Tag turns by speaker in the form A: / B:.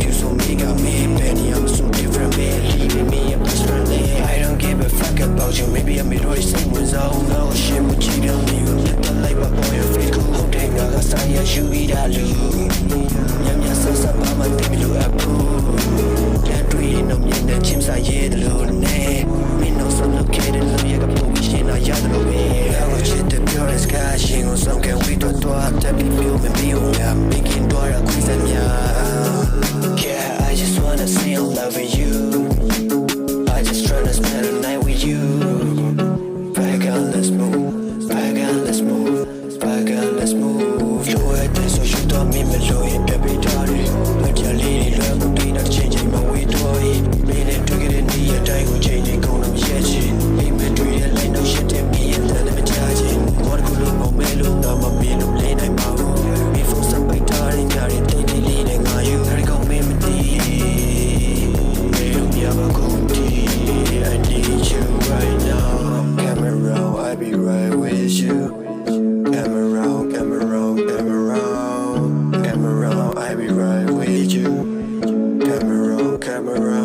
A: you so me got me Benny I'm so different man leaving me a best friend I don't give a fuck about you maybe I'm in the same with all no shit but you don't even let the light up on your face hold it now I saw you be that look yam ya so sa mama take you up can't do it no me the chimps I hear the load ne me no so look at it look at the position I ya the way I was shit the purest guy she go so can we do tap me feel me be on making door a quiz and yeah I just wanna say I love you I just tryna spend a night with you back on let's move back on let's move back on let's move you at this so you don't mean me low in every day but your lady love me not changing my way to it meaning to get in the day go changing go no shit me me do it like no shit in me and then me charging what go look on me look now my me look late night my me for some big time got it they leaning on you gotta go me me I need you right now camera I be right with you camera I be right with you camera